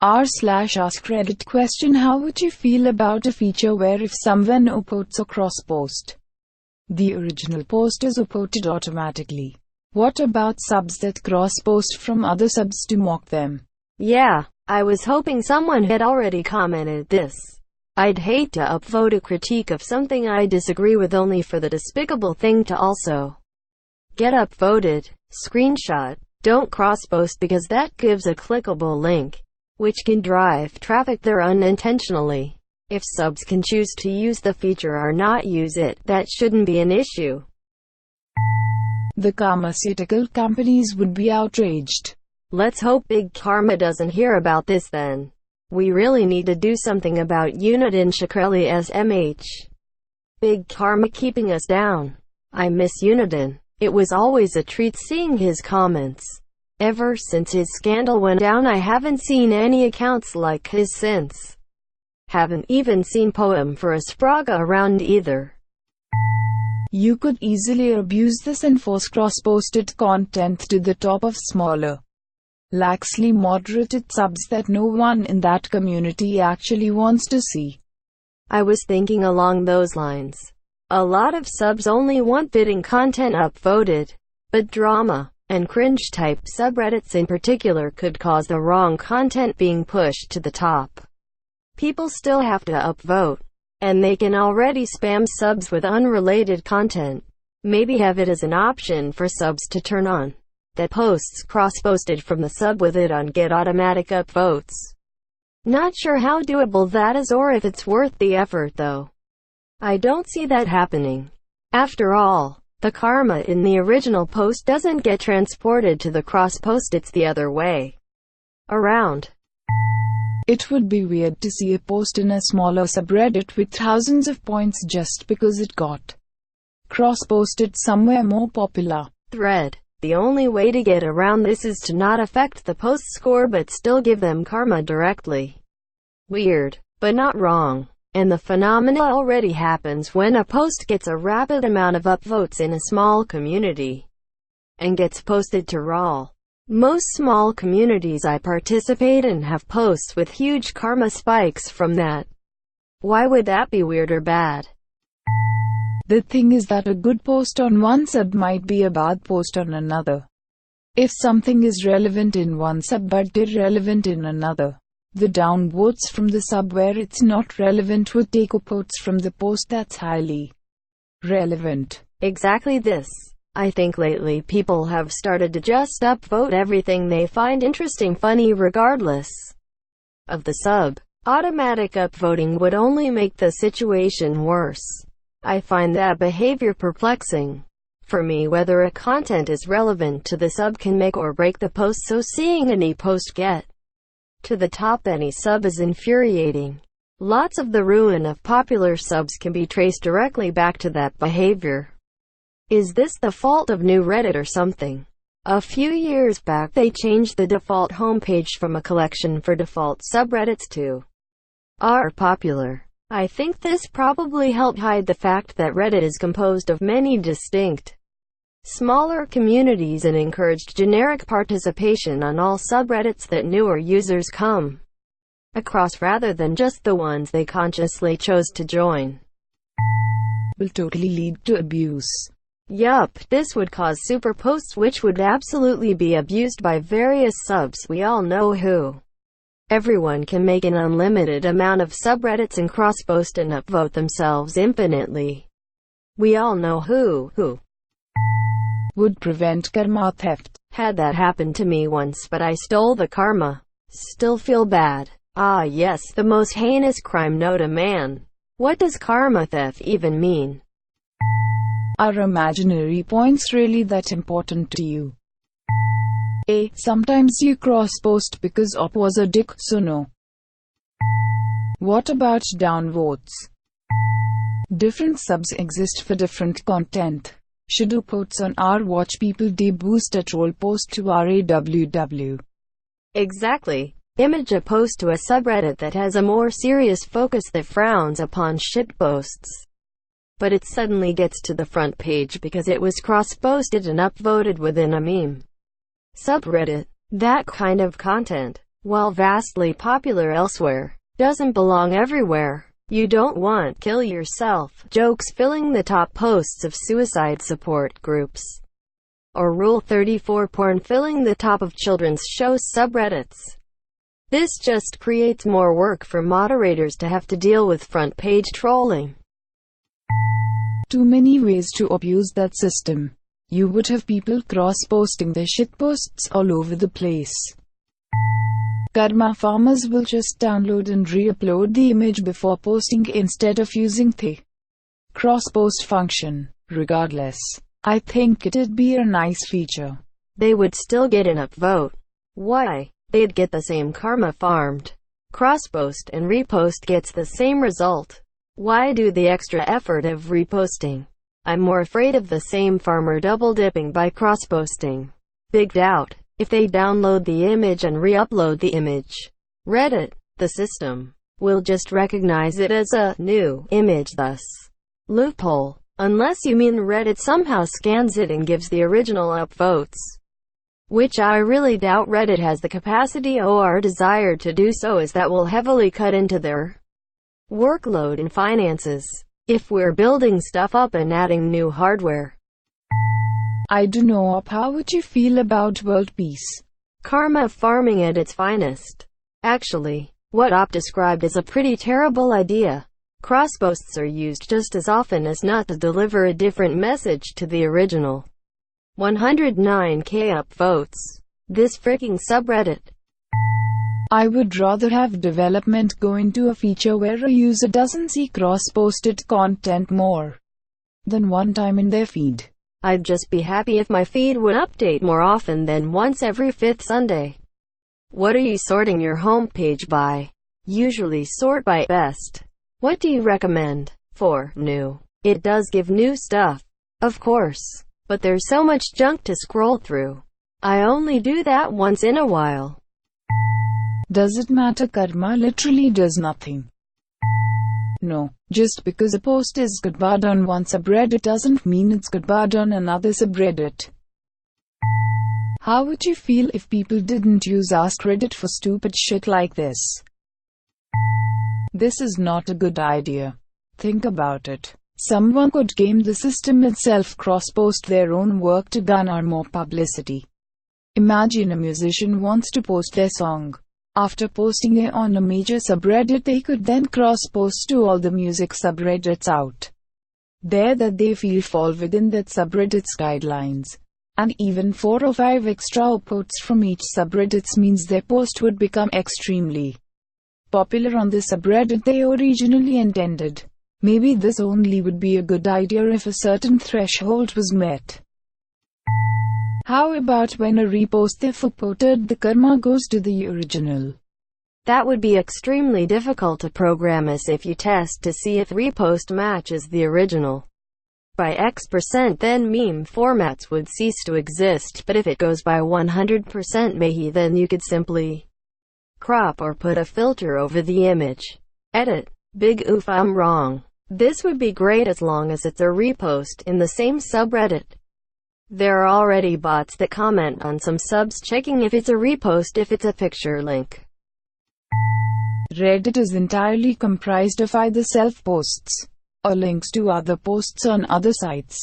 r/AskReddit question: how would you feel about a feature where if someone upvotes or cross-post, the original post is upvoted automatically? What about subs that cross-post from other subs to mock them? Yeah, I was hoping someone had already commented this. I'd hate to upvote a critique of something I disagree with only for the despicable thing to also get upvoted. Screenshot. Don't cross-post because that gives a clickable link, which can drive traffic there unintentionally. If subs can choose to use the feature or not use it, that shouldn't be an issue. The pharmaceutical companies would be outraged. Let's hope Big Pharma doesn't hear about this then. We really need to do something about Uniden Shakreli SMH. Big Pharma keeping us down. I miss Uniden. It was always a treat seeing his comments. Ever since his scandal went down, I haven't seen any accounts like his since. Haven't even seen Poem for a Spraga around either. You could easily abuse this and force cross-posted content to the top of smaller, laxly moderated subs that no one in that community actually wants to see. I was thinking along those lines. A lot of subs only want bidding content upvoted, but drama and cringe-type subreddits in particular could cause the wrong content being pushed to the top. People still have to upvote, and they can already spam subs with unrelated content. Maybe have it as an option for subs to turn on, that posts cross-posted from the sub with it on get automatic upvotes. Not sure how doable that is or if it's worth the effort though. I don't see that happening. After all, the karma in the original post doesn't get transported to the cross-post, it's the other way around. It would be weird to see a post in a smaller subreddit with thousands of points just because it got cross-posted somewhere more popular. Thread. The only way to get around this is to not affect the post score but still give them karma directly. Weird, but not wrong. And the phenomena already happens when a post gets a rapid amount of upvotes in a small community and gets posted to raw. Most small communities I participate in have posts with huge karma spikes from that. Why would that be weird or bad? The thing is that a good post on one sub might be a bad post on another. If something is relevant in one sub but irrelevant in another, the downvotes from the sub where it's not relevant would take upvotes from the post that's highly relevant. Exactly this. I think lately people have started to just upvote everything they find interesting funny regardless of the sub. Automatic upvoting would only make the situation worse. I find that behavior perplexing. For me, whether a content is relevant to the sub can make or break the post, so seeing any post get to the top any sub is infuriating. Lots of the ruin of popular subs can be traced directly back to that behavior. Is this the fault of new Reddit or something? A few years back they changed the default homepage from a collection for default subreddits to r popular. I think this probably helped hide the fact that Reddit is composed of many distinct, smaller communities and encouraged generic participation on all subreddits that newer users come across rather than just the ones they consciously chose to join. Will totally lead to abuse. Yup, this would cause super posts which would absolutely be abused by various subs we all know who. Everyone can make an unlimited amount of subreddits and cross-post and upvote themselves infinitely. We all know who would prevent karma theft. Had that happen to me once, but I stole the karma. Still feel bad. Ah yes, the most heinous crime known to man. What does karma theft even mean? Are imaginary points really that important to you? A. Sometimes you cross-post because op was a dick, so no. What about downvotes? Different subs exist for different content. Should upvotes on r watch people de-boost a troll post to raww? Exactly. Image a post to a subreddit that has a more serious focus that frowns upon shitposts, but it suddenly gets to the front page because it was cross-posted and upvoted within a meme subreddit. That kind of content while vastly popular elsewhere, doesn't belong everywhere. You don't want kill yourself jokes filling the top posts of suicide support groups, or Rule 34 porn filling the top of children's shows subreddits. This just creates more work for moderators to have to deal with front-page trolling. Too many ways to abuse that system. You would have people cross-posting their shitposts all over the place. Karma farmers will just download and re-upload the image before posting instead of using the cross-post function. Regardless, I think it'd be a nice feature. They would still get an upvote. Why? They'd get the same karma farmed. Crosspost and repost gets the same result. Why do the extra effort of reposting? I'm more afraid of the same farmer double-dipping by cross-posting. Big doubt. If they download the image and re-upload the image, Reddit, the system, will just recognize it as a new image thus. Loophole. Unless you mean Reddit somehow scans it and gives the original upvotes. Which I really doubt Reddit has the capacity or desire to do so, as that will heavily cut into their workload and finances. If we're building stuff up and adding new hardware. I don't know, how would you feel about world peace? Karma farming at its finest. Actually, what Op described is a pretty terrible idea. Crossposts are used just as often as not to deliver a different message to the original. 109k upvotes. This freaking subreddit. I would rather have development go into a feature where a user doesn't see cross-posted content more than one time in their feed. I'd just be happy if my feed would update more often than once every 5th Sunday. What are you sorting your homepage by? Usually sort by best. What do you recommend for new? It does give new stuff, of course, but there's so much junk to scroll through. I only do that once in a while. Does it matter? Karma literally does nothing. No, just because a post is good bad on one subreddit doesn't mean it's good bad on another subreddit. How would you feel if people didn't use AskReddit for stupid shit like this? This is not a good idea. Think about it. Someone could game the system itself, cross-post their own work to garner more publicity. Imagine a musician wants to post their song. After posting it on a major subreddit, they could then cross-post to all the music subreddits out there that they feel fall within that subreddit's guidelines. And even 4 or 5 extra upvotes from each subreddit means their post would become extremely popular on the subreddit they originally intended. Maybe this only would be a good idea if a certain threshold was met. How about when a repost if upvoted, the karma goes to the original? That would be extremely difficult to program, as if you test to see if repost matches the original by X%, then meme formats would cease to exist, but if it goes by 100% maybe, then you could simply crop or put a filter over the image. Edit. Big oof, I'm wrong. This would be great as long as it's a repost in the same subreddit. There are already bots that comment on some subs checking if it's a repost if it's a picture link. Reddit is entirely comprised of either self-posts or links to other posts on other sites.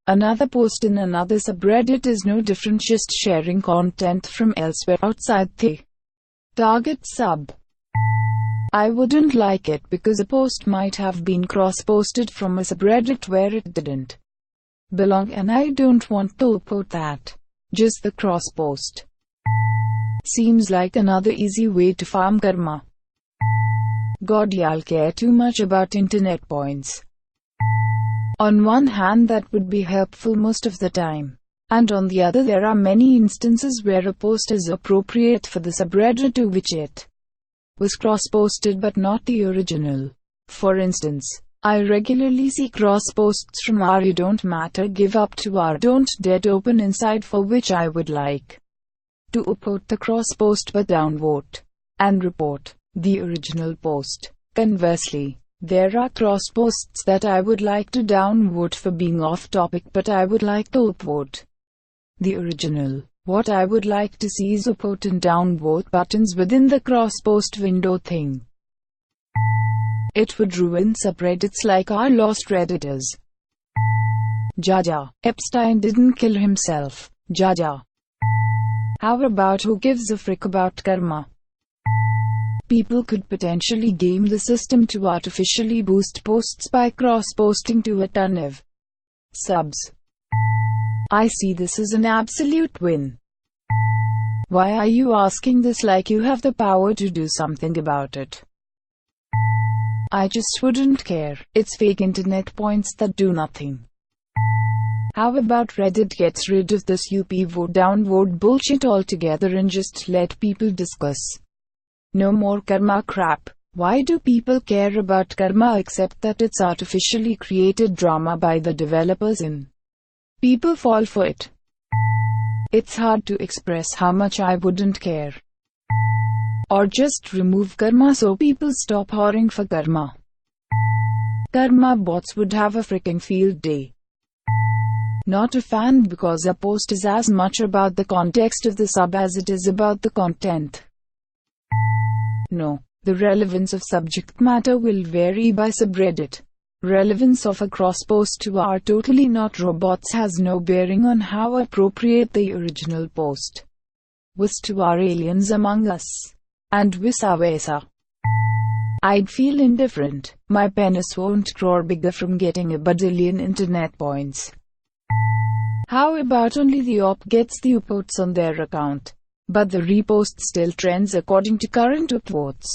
Another post in another subreddit is no different, just sharing content from elsewhere outside the target sub. I wouldn't like it because a post might have been cross-posted from a subreddit where it didn't belong, and I don't want to upvote that. Just the cross-post seems like another easy way to farm karma. God, y'all care too much about internet points. On one hand, that would be helpful most of the time, and on the other, there are many instances where a post is appropriate for the subreddit to which it was cross-posted but not the original. For instance, I regularly see cross-posts from r you don't matter give up to r don't dead open inside, for which I would like to upvote the cross-post but downvote and report the original post. Conversely, there are cross-posts that I would like to downvote for being off-topic but I would like to upvote. The original. What I would like to see is upvote and downvote buttons within the crosspost window thing. It would ruin subreddits like our lost redditors. Jaja. Epstein didn't kill himself. Jaja. How about who gives a frick about karma? People could potentially game the system to artificially boost posts by cross-posting to a ton of subs. I see this as an absolute win. Why are you asking this like you have the power to do something about it? I just wouldn't care. It's fake internet points that do nothing. How about Reddit gets rid of this upvote downvote bullshit altogether and just let people discuss? No more karma crap. Why do people care about karma except that it's artificially created drama by the developers and people fall for it? It's hard to express how much I wouldn't care. Or just remove karma so people stop whoring for karma. Karma bots would have a freaking field day. Not a fan because a post is as much about the context of the sub as it is about the content. No, the relevance of subject matter will vary by subreddit. Relevance of a crosspost to our totally not robots has no bearing on how appropriate the original post was to our aliens among us. And vice versa. I'd feel indifferent. My penis won't grow bigger from getting a badillion internet points. How about only the op gets the upvotes on their account, but the repost still trends according to current upvotes?